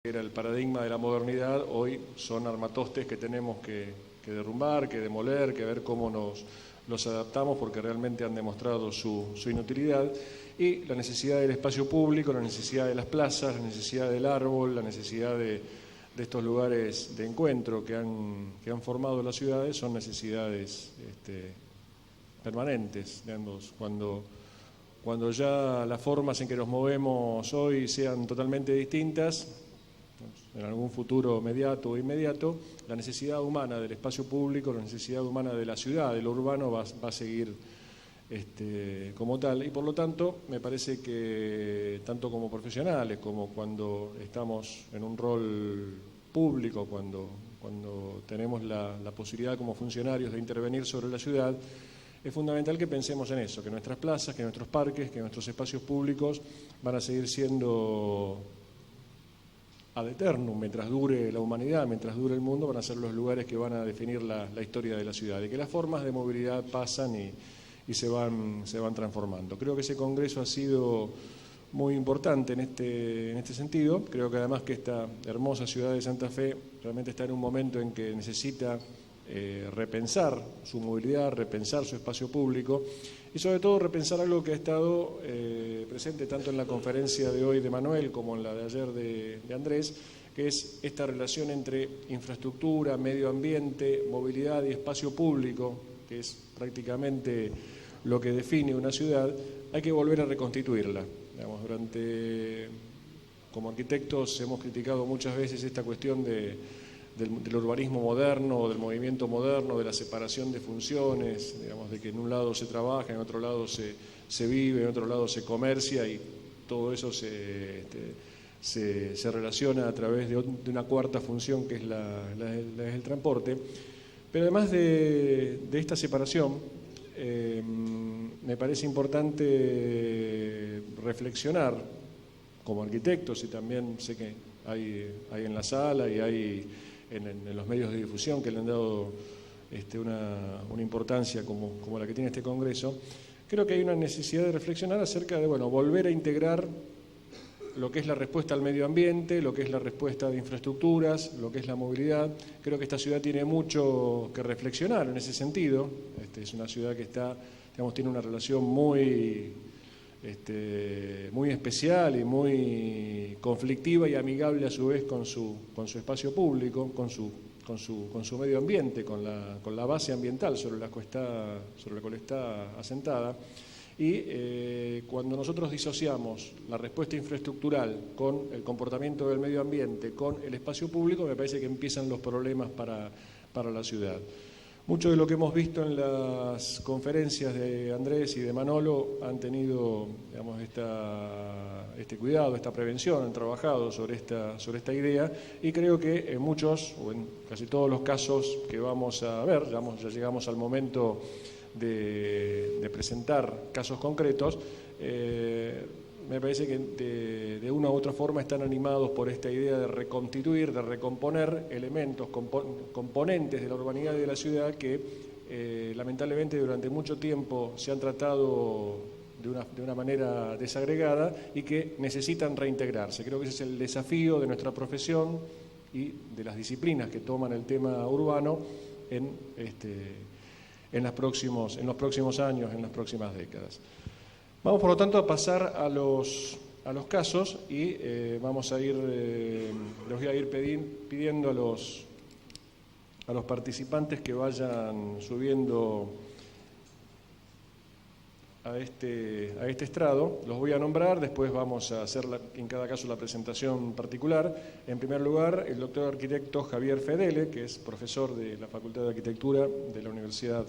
era el paradigma de la modernidad, hoy son armatostes que tenemos que derrumbar, que demoler, que ver cómo los adaptamos, porque realmente han demostrado su inutilidad, y la necesidad del espacio público, la necesidad de las plazas, la necesidad del árbol, la necesidad de estos lugares de encuentro que han formado las ciudades son necesidades permanentes, digamos, cuando ya las formas en que nos movemos hoy sean totalmente distintas, en algún futuro mediato o inmediato, la necesidad humana del espacio público, la necesidad humana de la ciudad, de lo urbano, va a seguir como tal. Y por lo tanto, me parece que tanto como profesionales, como cuando estamos en un rol público, cuando tenemos la posibilidad como funcionarios de intervenir sobre la ciudad, es fundamental que pensemos en eso, que nuestras plazas, que nuestros parques, que nuestros espacios públicos van a seguir siendo ad eternum, mientras dure la humanidad, mientras dure el mundo, van a ser los lugares que van a definir la historia de la ciudad, y que las formas de movilidad pasan y se van transformando. Creo que ese congreso ha sido muy importante en este sentido. Creo que además que esta hermosa ciudad de Santa Fe realmente está en un momento en que necesita repensar su movilidad, repensar su espacio público y sobre todo repensar algo que ha estado presente tanto en la conferencia de hoy de Manuel como en la de ayer de Andrés, que es esta relación entre infraestructura, medio ambiente, movilidad y espacio público, que es prácticamente lo que define una ciudad. Hay que volver a reconstituirla. Digamos, como arquitectos hemos criticado muchas veces esta cuestión del urbanismo moderno, del movimiento moderno, de la separación de funciones, digamos, de que en un lado se trabaja, en otro lado se vive, en otro lado se comercia, y todo eso se relaciona a través de una cuarta función que es la del transporte. Pero además de esta separación, me parece importante reflexionar como arquitectos, y también sé que hay en la sala y hay en los medios de difusión que le han dado una importancia como la que tiene este congreso. Creo que hay una necesidad de reflexionar acerca de volver a integrar lo que es la respuesta al medio ambiente, lo que es la respuesta de infraestructuras, lo que es la movilidad. Creo que esta ciudad tiene mucho que reflexionar en ese sentido. Es una ciudad que tiene una relación muy especial y muy conflictiva y amigable a su vez con su espacio público, con su medio ambiente, con la base ambiental sobre la cual está asentada. Y cuando nosotros disociamos la respuesta infraestructural con el comportamiento del medio ambiente, con el espacio público, me parece que empiezan los problemas para la ciudad. Mucho de lo que hemos visto en las conferencias de Andrés y de Manolo han tenido, digamos, este cuidado, esta prevención, han trabajado sobre esta idea, y creo que en muchos, o en casi todos los casos que vamos a ver, ya llegamos al momento de presentar casos concretos, me parece que de una u otra forma están animados por esta idea de reconstituir, de recomponer elementos, componentes de la urbanidad y de la ciudad que lamentablemente durante mucho tiempo se han tratado de una manera desagregada y que necesitan reintegrarse. Creo que ese es el desafío de nuestra profesión y de las disciplinas que toman el tema urbano en los próximos años, en las próximas décadas. Vamos, por lo tanto, a pasar a los casos y les voy a ir pidiendo a los participantes que vayan subiendo a este estrado. Los voy a nombrar, después vamos a hacer en cada caso la presentación particular. En primer lugar, el doctor arquitecto Javier Fedele, que es profesor de la Facultad de Arquitectura de la Universidad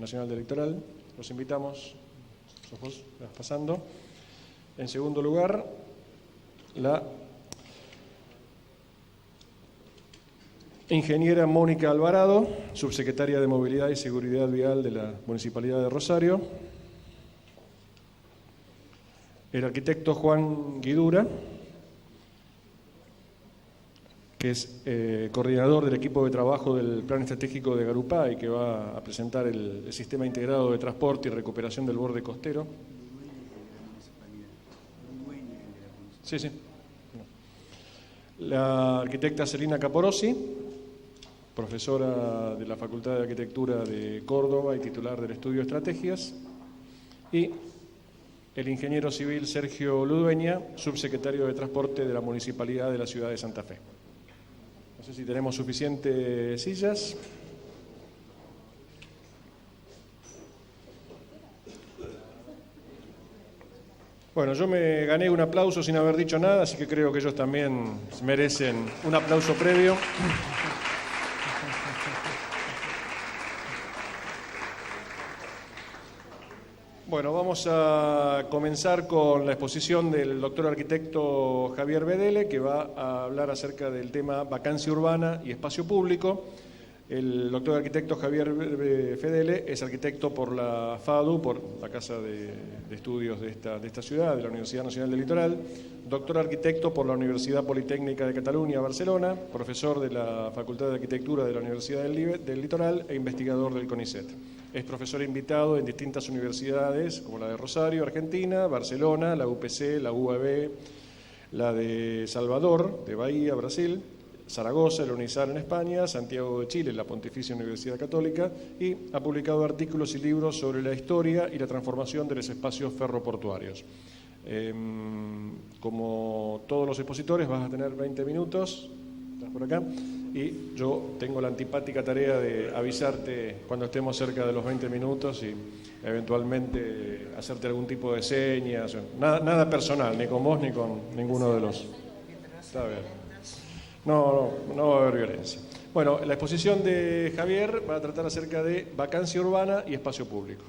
Nacional Electoral. Los invitamos. Ojos, vas pasando. En segundo lugar, la ingeniera Mónica Alvarado, subsecretaria de Movilidad y Seguridad Vial de la Municipalidad de Rosario. El arquitecto Juan Guidura, que es coordinador del equipo de trabajo del Plan Estratégico de Garupá y que va a presentar el Sistema Integrado de Transporte y Recuperación del Borde Costero. Sí. la arquitecta Celina Caporossi, profesora de la Facultad de Arquitectura de Córdoba y titular del Estudio Estrategias, y el ingeniero civil Sergio Ludueña, subsecretario de Transporte de la Municipalidad de la Ciudad de Santa Fe. No sé si tenemos suficientes sillas. Bueno, yo me gané un aplauso sin haber dicho nada, así que creo que ellos también merecen un aplauso previo. Bueno, vamos a comenzar con la exposición del doctor arquitecto Javier Bedele, que va a hablar acerca del tema vacancia urbana y espacio público. El doctor arquitecto Javier Bedele es arquitecto por la FADU, por la Casa de Estudios de esta ciudad, de la Universidad Nacional del Litoral, doctor arquitecto por la Universidad Politécnica de Cataluña, Barcelona, profesor de la Facultad de Arquitectura de la Universidad del Litoral e investigador del CONICET. Es profesor invitado en distintas universidades, como la de Rosario, Argentina, Barcelona, la UPC, la UAB, la de Salvador, de Bahía, Brasil, Zaragoza, la UNISAR en España, Santiago de Chile, la Pontificia Universidad Católica, y ha publicado artículos y libros sobre la historia y la transformación de los espacios ferroportuarios. Como todos los expositores, vas a tener 20 minutos, estás por acá, y yo tengo la antipática tarea de avisarte cuando estemos cerca de los 20 minutos y eventualmente hacerte algún tipo de señas, nada personal, ni con vos ni con ninguno de los... Está bien. No va a haber violencia. Bueno, la exposición de Javier va a tratar acerca de vacancia urbana y espacio público.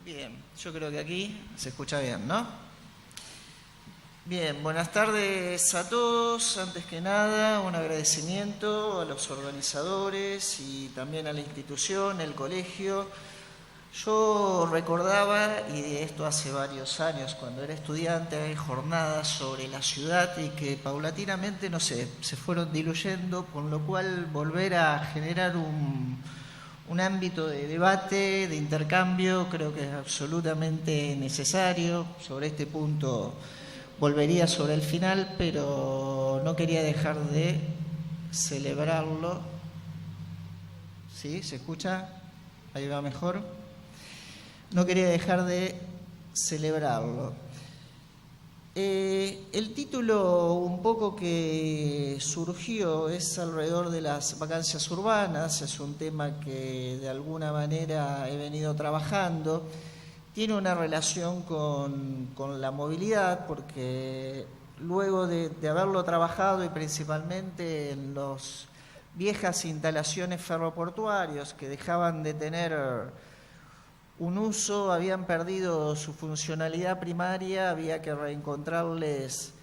Bien, yo creo que aquí se escucha bien, ¿no? Bien, buenas tardes a todos. Antes que nada, un agradecimiento a los organizadores y también a la institución, el colegio. Yo recordaba, y de esto hace varios años, cuando era estudiante, hay jornadas sobre la ciudad y que paulatinamente, no sé, se fueron diluyendo, con lo cual volver a generar un ámbito de debate, de intercambio, creo que es absolutamente necesario. Sobre este punto volvería sobre el final, pero no quería dejar de celebrarlo. ¿Sí? ¿Se escucha? Ahí va mejor. No quería dejar de celebrarlo. El título un poco que surgió es alrededor de las vacancias urbanas, es un tema que de alguna manera he venido trabajando. Tiene una relación con la movilidad, porque luego de haberlo trabajado y principalmente en las viejas instalaciones ferroportuarias que dejaban de tener un uso, habían perdido su funcionalidad primaria, había que encontrarles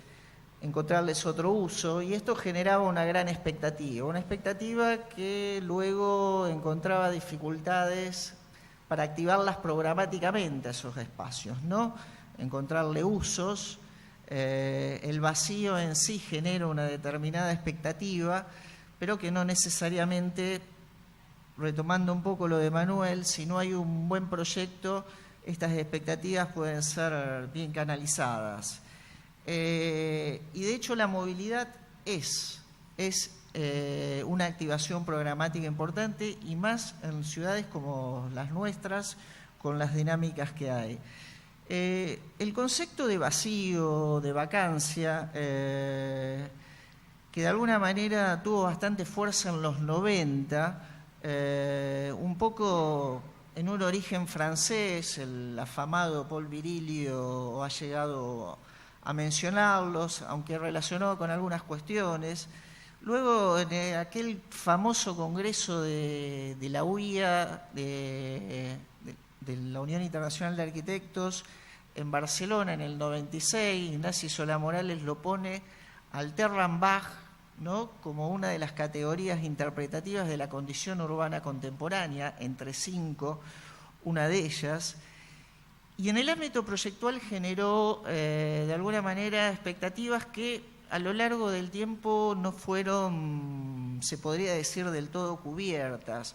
otro uso, y esto generaba una gran expectativa que luego encontraba dificultades para activarlas programáticamente a esos espacios, ¿no? Encontrarle usos, el vacío en sí genera una determinada expectativa, pero que no necesariamente, retomando un poco lo de Manuel, si no hay un buen proyecto, estas expectativas pueden ser bien canalizadas. Y de hecho la movilidad es una activación programática importante, y más en ciudades como las nuestras, con las dinámicas que hay. El concepto de vacío, de vacancia, que de alguna manera tuvo bastante fuerza en los 90, un poco en un origen francés, el afamado Paul Virilio ha llegado a mencionarlos, aunque relacionado con algunas cuestiones. Luego, en aquel famoso congreso de la UIA, de la Unión Internacional de Arquitectos, en Barcelona en el 96, Ignacio Solá Morales lo pone al Terrambach, ¿no?, como una de las categorías interpretativas de la condición urbana contemporánea, entre 5, una de ellas. Y en el ámbito proyectual generó, de alguna manera, expectativas que a lo largo del tiempo no fueron, se podría decir, del todo cubiertas.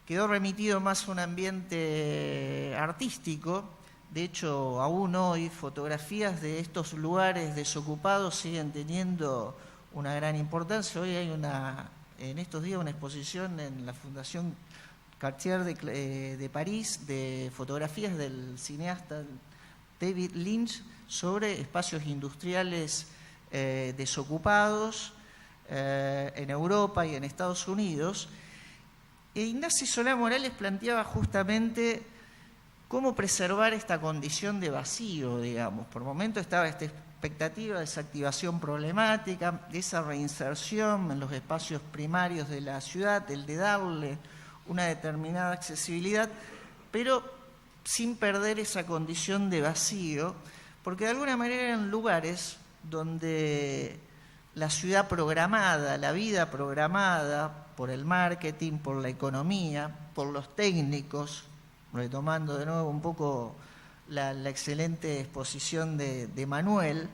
Quedó remitido más a un ambiente artístico, De hecho, aún hoy fotografías de estos lugares desocupados siguen teniendo una gran importancia. Hoy hay en estos días una exposición en la Fundación Cartier de París de fotografías del cineasta David Lynch sobre espacios industriales desocupados en Europa y en Estados Unidos. E Ignacio Solá Morales planteaba justamente cómo preservar esta condición de vacío, digamos. Por momentos estaba esta expectativa de esa activación problemática, de esa reinserción en los espacios primarios de la ciudad, el de darle una determinada accesibilidad, pero sin perder esa condición de vacío, porque de alguna manera eran lugares donde la ciudad programada, la vida programada por el marketing, por la economía, por los técnicos, retomando de nuevo un poco la excelente exposición de Manuel,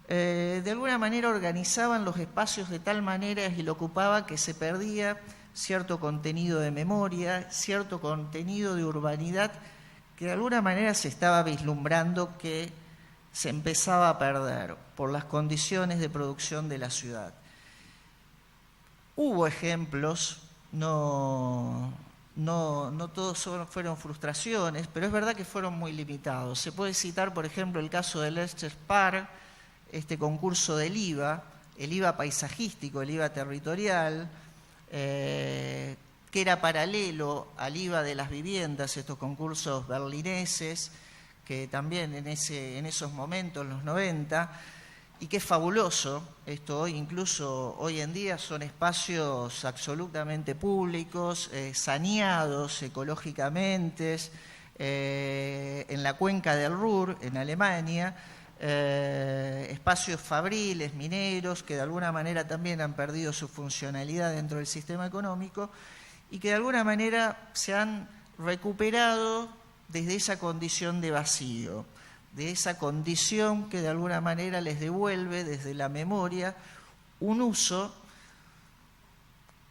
de alguna manera organizaban los espacios de tal manera y lo ocupaba que se perdía cierto contenido de memoria, cierto contenido de urbanidad que de alguna manera se estaba vislumbrando que se empezaba a perder por las condiciones de producción de la ciudad. Hubo ejemplos, no todos fueron frustraciones, pero es verdad que fueron muy limitados. Se puede citar, por ejemplo, el caso de Leicester Park, este concurso del IVA, el IVA paisajístico, el IVA territorial, que era paralelo al IVA de las viviendas, estos concursos berlineses, que también en esos momentos, en los 90, y que es fabuloso, esto hoy, incluso hoy en día son espacios absolutamente públicos, saneados ecológicamente, en la cuenca del Ruhr, en Alemania, espacios fabriles, mineros, que de alguna manera también han perdido su funcionalidad dentro del sistema económico y que de alguna manera se han recuperado desde esa condición de vacío, de esa condición que de alguna manera les devuelve desde la memoria un uso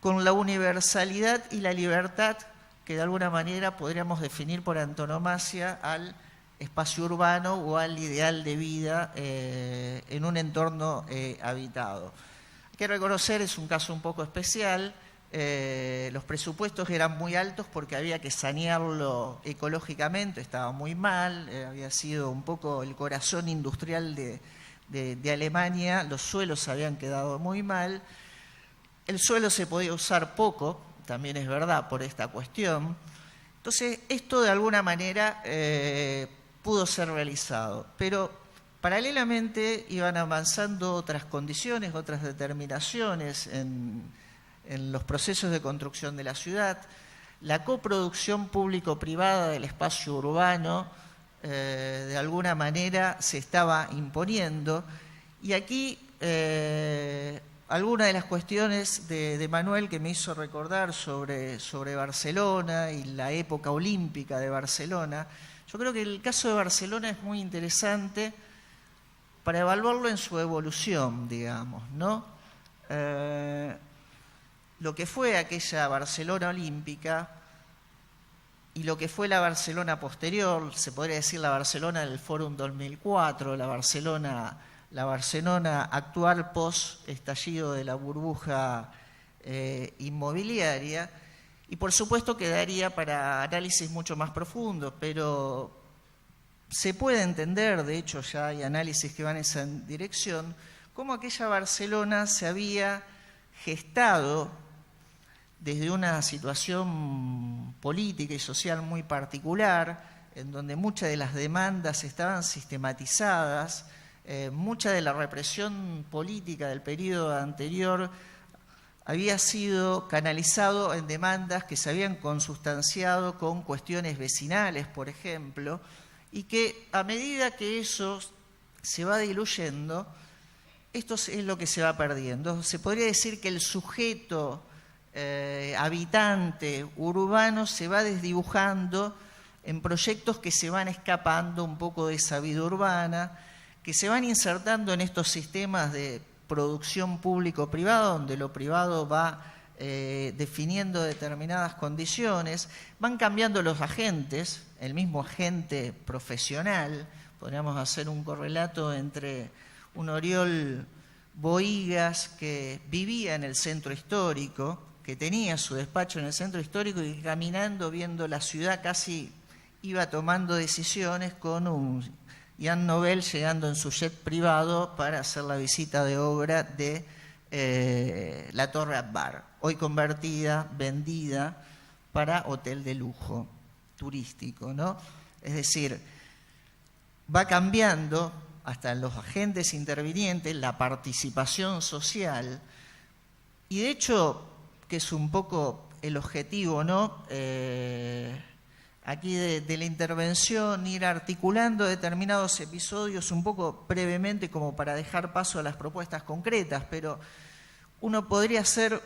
con la universalidad y la libertad que de alguna manera podríamos definir por antonomasia al espacio urbano o al ideal de vida en un entorno habitado. Hay que reconocer, es un caso un poco especial, los presupuestos eran muy altos porque había que sanearlo ecológicamente, estaba muy mal, había sido un poco el corazón industrial de Alemania, los suelos habían quedado muy mal, el suelo se podía usar poco, también es verdad, por esta cuestión. Entonces, esto de alguna manera pudo ser realizado, pero paralelamente iban avanzando otras condiciones, otras determinaciones en los procesos de construcción de la ciudad, la coproducción público-privada del espacio urbano de alguna manera se estaba imponiendo, y aquí alguna de las cuestiones de Manuel que me hizo recordar sobre Barcelona y la época olímpica de Barcelona. Yo creo que el caso de Barcelona es muy interesante para evaluarlo en su evolución, digamos, ¿no? Lo que fue aquella Barcelona olímpica y lo que fue la Barcelona posterior, se podría decir la Barcelona del Fórum 2004, la Barcelona actual post-estallido de la burbuja inmobiliaria, y por supuesto quedaría para análisis mucho más profundos, pero se puede entender, de hecho ya hay análisis que van en esa dirección, cómo aquella Barcelona se había gestado desde una situación política y social muy particular, en donde muchas de las demandas estaban sistematizadas, mucha de la represión política del periodo anterior había sido canalizado en demandas que se habían consustanciado con cuestiones vecinales, por ejemplo, y que a medida que eso se va diluyendo, esto es lo que se va perdiendo. Se podría decir que el sujeto habitante urbano se va desdibujando en proyectos que se van escapando un poco de esa vida urbana, que se van insertando en estos sistemas de producción público-privada, donde lo privado va definiendo determinadas condiciones, van cambiando los agentes el mismo agente profesional. Podríamos hacer un correlato entre un Oriol Bohigas que vivía en el centro histórico, que tenía su despacho en el centro histórico y que caminando, viendo la ciudad, casi iba tomando decisiones, con un Jan Nobel llegando en su jet privado para hacer la visita de obra de la Torre Akbar, hoy convertida, vendida para hotel de lujo turístico, ¿no? Es decir, va cambiando hasta en los agentes intervinientes la participación social, y de hecho, que es un poco el objetivo, ¿no? Aquí de la intervención, ir articulando determinados episodios un poco brevemente como para dejar paso a las propuestas concretas, pero uno podría hacer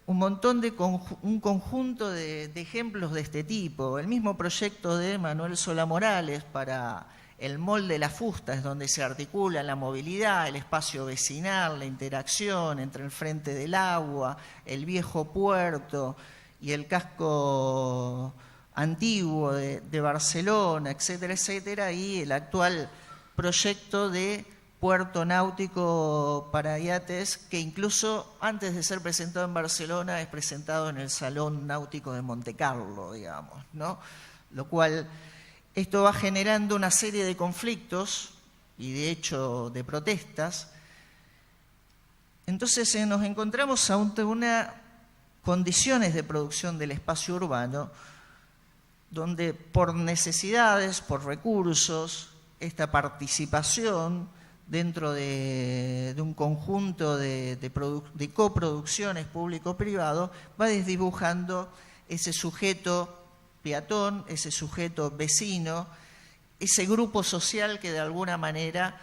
un montón de un conjunto de ejemplos de este tipo. El mismo proyecto de Manuel Solá Morales para el Mall de la Fusta, es donde se articula la movilidad, el espacio vecinal, la interacción entre el Frente del Agua, el viejo puerto y el casco antiguo de Barcelona, etcétera, etcétera, y el actual proyecto de puerto náutico para yates, que incluso antes de ser presentado en Barcelona es presentado en el Salón Náutico de Montecarlo, digamos, ¿no? Lo cual, esto va generando una serie de conflictos y de hecho de protestas. Entonces nos encontramos ante unas condiciones de producción del espacio urbano donde por necesidades, por recursos, esta participación dentro de un conjunto de coproducciones público-privado va desdibujando ese sujeto peatón, ese sujeto vecino, ese grupo social que de alguna manera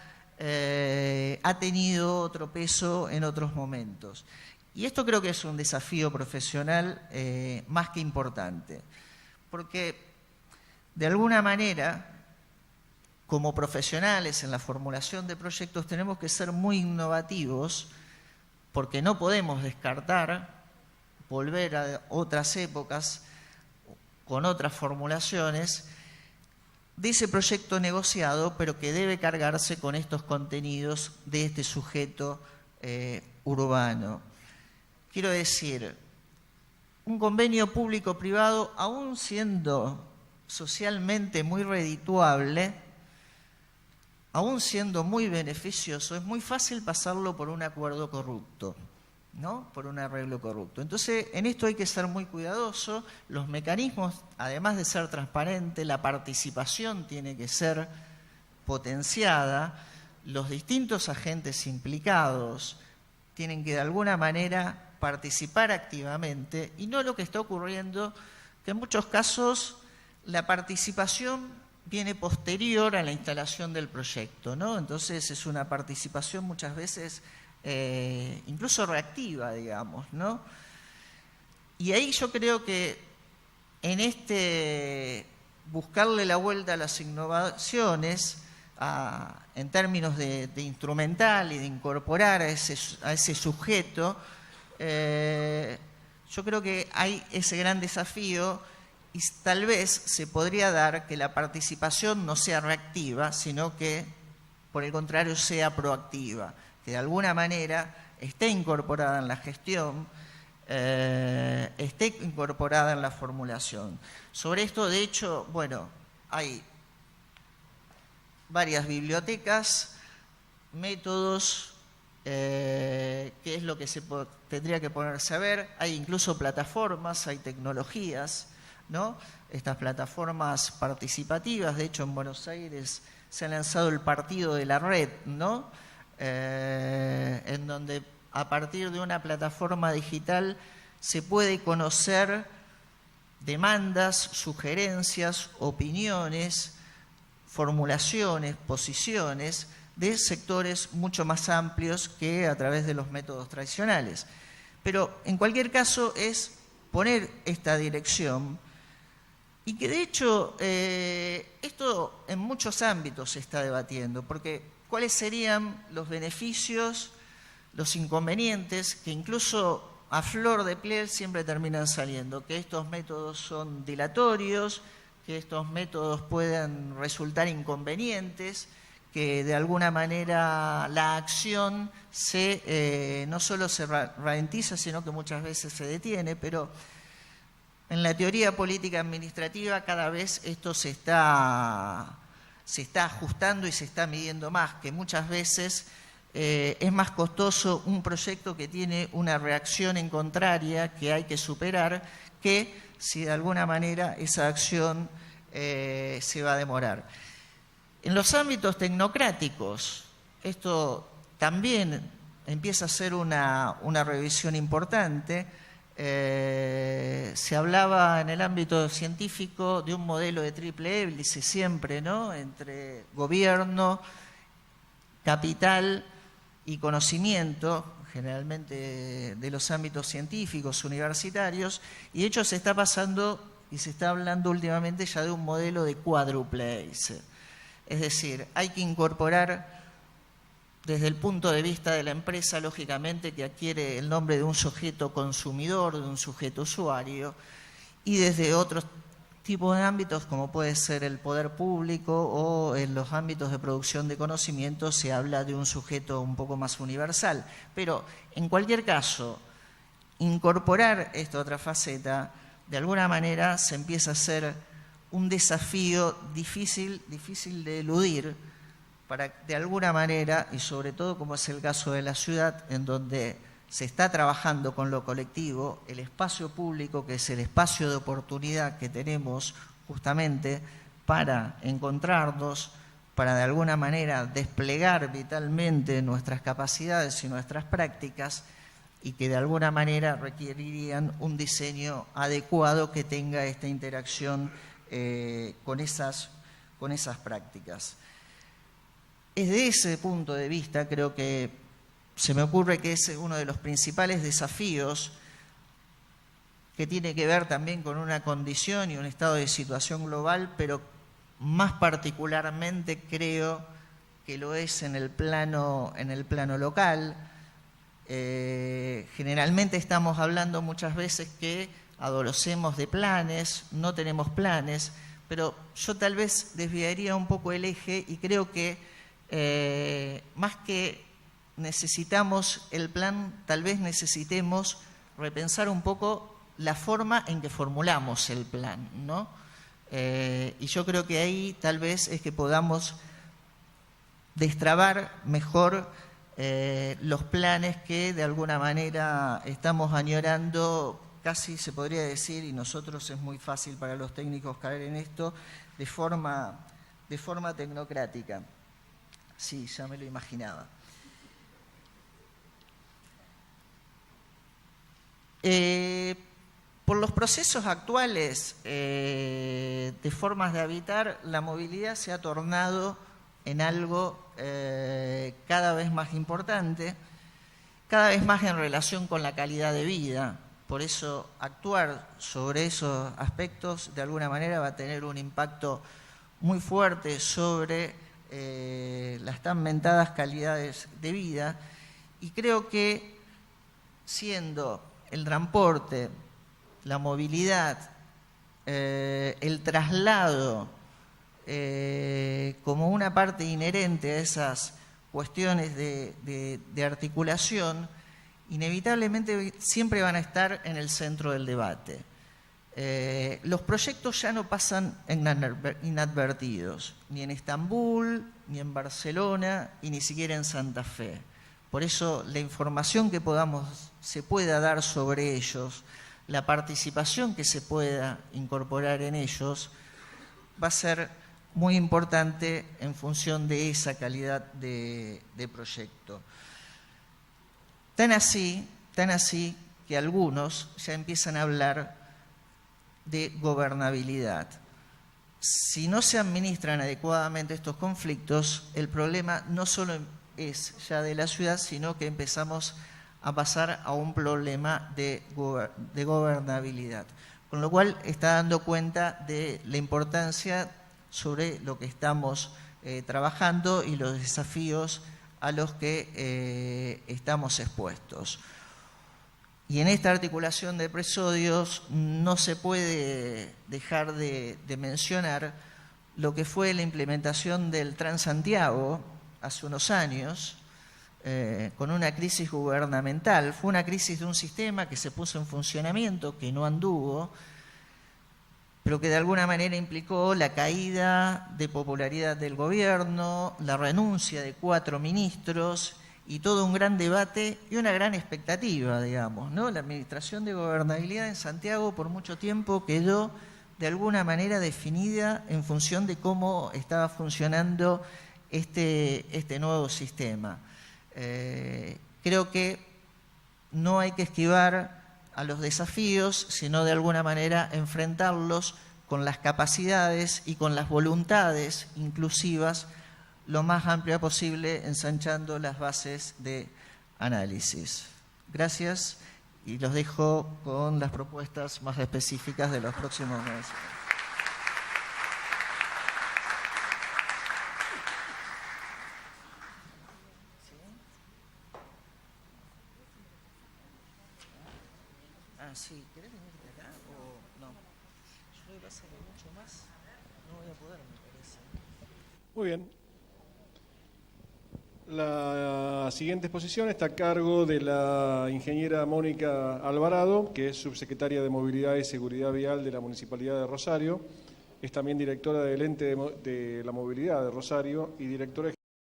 ha tenido otro peso en otros momentos. Y esto creo que es un desafío profesional más que importante, porque de alguna manera, como profesionales en la formulación de proyectos, tenemos que ser muy innovativos, porque no podemos descartar volver a otras épocas con otras formulaciones de ese proyecto negociado, pero que debe cargarse con estos contenidos de este sujeto urbano. Quiero decir, un convenio público-privado, aún siendo socialmente muy redituable, aún siendo muy beneficioso, es muy fácil pasarlo por un acuerdo corrupto, ¿no? Por un arreglo corrupto. Entonces, en esto hay que ser muy cuidadoso. Los mecanismos, además de ser transparente, la participación tiene que ser potenciada. Los distintos agentes implicados tienen que de alguna manera participar activamente, y no lo que está ocurriendo, que en muchos casos la participación viene posterior a la instalación del proyecto, ¿no? Entonces es una participación muchas veces incluso reactiva, digamos, ¿no? Y ahí yo creo que en este buscarle la vuelta a las innovaciones, en términos de instrumental y de incorporar a ese sujeto, yo creo que hay ese gran desafío. Y tal vez se podría dar que la participación no sea reactiva, sino que, por el contrario, sea proactiva, que de alguna manera esté incorporada en la gestión, esté incorporada en la formulación. Sobre esto, de hecho, bueno, hay varias bibliotecas, métodos, qué es lo que tendría que ponerse a ver. Hay incluso plataformas, hay tecnologías, ¿no? Estas plataformas participativas. De hecho, en Buenos Aires se ha lanzado el Partido de la Red, ¿no? En donde a partir de una plataforma digital se puede conocer demandas, sugerencias, opiniones, formulaciones, posiciones de sectores mucho más amplios que a través de los métodos tradicionales. Pero en cualquier caso es poner esta dirección. Y que de hecho esto en muchos ámbitos se está debatiendo, porque ¿cuáles serían los beneficios, los inconvenientes, que incluso a flor de piel siempre terminan saliendo? Que estos métodos son dilatorios, que estos métodos puedan resultar inconvenientes, que de alguna manera la acción no solo se ralentiza, sino que muchas veces se detiene, pero en la teoría política administrativa cada vez esto se está ajustando y se está midiendo más, que muchas veces es más costoso un proyecto que tiene una reacción en contraria que hay que superar, que si de alguna manera esa acción se va a demorar. En los ámbitos tecnocráticos, esto también empieza a ser una revisión importante. Se hablaba en el ámbito científico de un modelo de triple hélice siempre, ¿no?, entre gobierno, capital y conocimiento, generalmente de los ámbitos científicos, universitarios, y de hecho se está pasando y se está hablando últimamente ya de un modelo de cuádruple hélice. Es decir, hay que incorporar desde el punto de vista de la empresa, lógicamente, que adquiere el nombre de un sujeto consumidor, de un sujeto usuario, y desde otros tipos de ámbitos, como puede ser el poder público o en los ámbitos de producción de conocimiento, se habla de un sujeto un poco más universal. Pero, en cualquier caso, incorporar esta otra faceta, de alguna manera se empieza a hacer un desafío difícil de eludir, para de alguna manera, y sobre todo como es el caso de la ciudad, en donde se está trabajando con lo colectivo, el espacio público, que es el espacio de oportunidad que tenemos justamente para encontrarnos, para de alguna manera desplegar vitalmente nuestras capacidades y nuestras prácticas, y que de alguna manera requerirían un diseño adecuado que tenga esta interacción con esas prácticas. Desde ese punto de vista, creo que se me ocurre que es uno de los principales desafíos, que tiene que ver también con una condición y un estado de situación global, pero más particularmente creo que lo es en el plano local. Generalmente estamos hablando muchas veces que adolecemos de planes, no tenemos planes, pero yo tal vez desviaría un poco el eje y creo que más que necesitamos el plan, tal vez necesitemos repensar un poco la forma en que formulamos el plan, ¿no? Y yo creo que ahí tal vez es que podamos destrabar mejor los planes que de alguna manera estamos añorando, casi se podría decir, y nosotros es muy fácil para los técnicos caer en esto, de forma tecnocrática. Sí, ya me lo imaginaba. Por los procesos actuales de formas de habitar, la movilidad se ha tornado en algo cada vez más importante, cada vez más en relación con la calidad de vida. Por eso actuar sobre esos aspectos de alguna manera va a tener un impacto muy fuerte sobre las tan mentadas calidades de vida, y creo que siendo el transporte, la movilidad, el traslado como una parte inherente a esas cuestiones de articulación, inevitablemente siempre van a estar en el centro del debate. Los proyectos ya no pasan inadvertidos, ni en Estambul, ni en Barcelona, y ni siquiera en Santa Fe. Por eso la información que se pueda dar sobre ellos, la participación que se pueda incorporar en ellos, va a ser muy importante en función de esa calidad de proyecto. Tan así que algunos ya empiezan a hablar de gobernabilidad. Si no se administran adecuadamente estos conflictos, el problema no solo es ya de la ciudad, sino que empezamos a pasar a un problema de gobernabilidad. Con lo cual está dando cuenta de la importancia sobre lo que estamos trabajando y los desafíos a los que estamos expuestos. Y en esta articulación de episodios no se puede dejar de mencionar lo que fue la implementación del Transantiago hace unos años, con una crisis gubernamental. Fue una crisis de un sistema que se puso en funcionamiento, que no anduvo, pero que de alguna manera implicó la caída de popularidad del gobierno, la renuncia de 4 ministros y todo un gran debate y una gran expectativa, digamos, ¿no? La administración de gobernabilidad en Santiago por mucho tiempo quedó de alguna manera definida en función de cómo estaba funcionando este nuevo sistema. Creo que no hay que esquivar a los desafíos, sino de alguna manera enfrentarlos con las capacidades y con las voluntades inclusivas lo más amplia posible, ensanchando las bases de análisis. Gracias y los dejo con las propuestas más específicas de los próximos meses. Sí, ¿querés venirte acá o no? Yo voy a pasar mucho más, no voy a poder, me parece. Muy bien. La siguiente exposición está a cargo de la ingeniera Mónica Alvarado, que es subsecretaria de Movilidad y Seguridad Vial de la Municipalidad de Rosario. Es también directora del Ente de la Movilidad de Rosario y directora